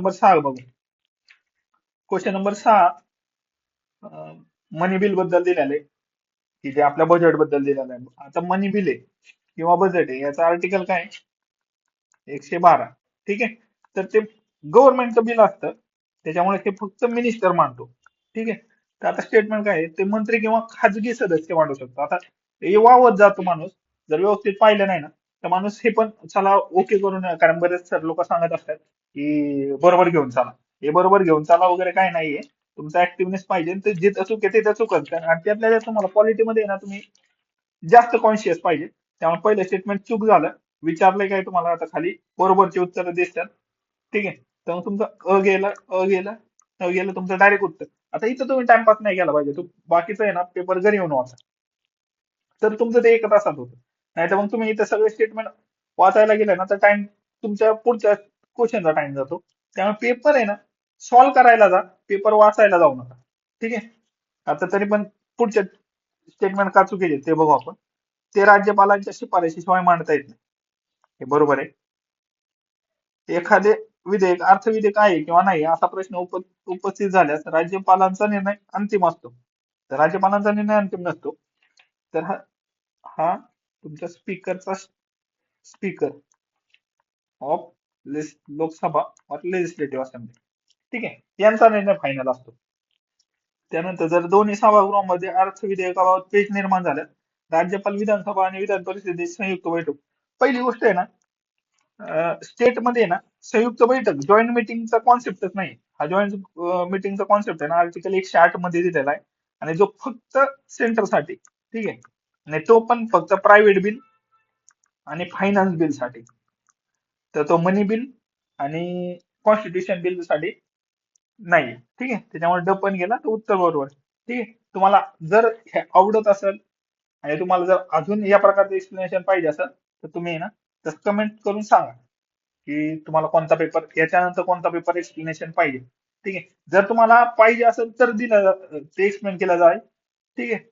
Number 6 बघू. Question number 6 मनी bill बद्दल दिलेलं आहे, की जे आपल्या बजेट बद्दल दिलेलं आहे. आता मनी बिल आहे किंवा बजेट आहे, याचा आर्टिकल काय आहे? 112. ठीक आहे. तर ते गव्हर्नमेंटचं बिल असतं, त्याच्यामुळे ते फक्त मिनिस्टर मांडतो. ठीक आहे. तर आता स्टेटमेंट काय आहे, ते मंत्री किंवा खाजगी सदस्य मांडू शकतो. आता हे वावत जातो माणूस, जर व्यवस्थित पाहिलं नाही ना, तर माणूस हे पण चला ओके करून, कारण बरेच सर लोक सांगत असतात की बरोबर घेऊन चला, हे बरोबर घेऊन चला वगैरे काय नाहीये. तुमचा ऍक्टिव्हनेस पाहिजे, तर जिथं चूक आहे तिथं चुकत, आणि त्यातल्या त्यात तुम्हाला पॉलिटीमध्ये ना तुम्ही जास्त कॉन्शियस पाहिजे. त्यामुळे पहिलं स्टेटमेंट चूक झालं. विचारलंय काय तुम्हाला, आता खाली बरोबरची उत्तरं दिसतात. ठीक आहे. तर मग तुमचं अ गेलं तुमचं डायरेक्ट उत्तर. आता इथं तुम्ही टाइमपास नाही केला पाहिजे. बाकीचं आहे ना, पेपर घरी येऊन वाचा, तर तुमचं ते 1 तासात होतं. नाही तर मग तुम्ही इथं सगळे स्टेटमेंट वाचायला गेले ना, तर टाइम तुमच्या पुढच्या क्वेश्चनचा टाइम जातो. त्यामुळे पेपर आहे ना, सॉल्व्ह करायला जा, पेपर वाचायला जाऊ नका. ठीक आहे. आता तरी पण पुढच्या स्टेटमेंट का चुकीचे ते बघू आपण. ते राज्यपालांच्या शिफारशीशिवाय मांडता येत नाही, हे बरोबर आहे. एखादे विधेयक अर्थविधेयक आहे किंवा नाही असा प्रश्न उपस्थित झाल्यास राज्यपालांचा निर्णय अंतिम असतो. तर राज्यपालांचा निर्णय अंतिम नसतो. तर हा तुमच्या स्पीकर ऑफ लोकसभा और लेजिस्लेटिव्ह असेंब्ली, ठीक आहे, यांचा निर्णय फायनल असतो. त्यानंतर जर दोन्ही सभागृहांमध्ये अर्थविधेयकाबाबत पेच निर्माण झाल्यास राज्यपाल, विधानसभा आणि विधान परिषदेची संयुक्त बैठक. पहिली गोष्ट आहे ना, स्टेटमध्ये ना संयुक्त बैठक, जॉईंट मिटिंगचा कॉन्सेप्टच नाही. हा जॉईंट मिटिंगचा कॉन्सेप्ट आहे ना, आर्टिकल 108 मध्ये दिलेला आहे, आणि जो फक्त सेंटरसाठी. ठीक आहे. आणि तो पण फक्त प्रायव्हेट बिल आणि फायनान्स बिल साठी. तर तो मनी बिल आणि कॉन्स्टिट्यूशन बिल साठी नाही. ठीक आहे. त्याच्यामुळे ड पण गेला, तर उत्तर बरोबर. ठीक आहे. तुम्हाला जर हे आवडत असेल आणि तुम्हाला जर अजून या प्रकारचं एक्सप्लेनेशन पाहिजे असेल, तर तुम्ही ना तर कमेंट करून सांगा की तुम्हाला कोणता पेपर, याच्यानंतर कोणता पेपर एक्सप्लेनेशन पाहिजे. ठीक आहे. जर तुम्हाला पाहिजे असेल तर दिलं ते एक्सप्लेन केलं जाईल. ठीक आहे.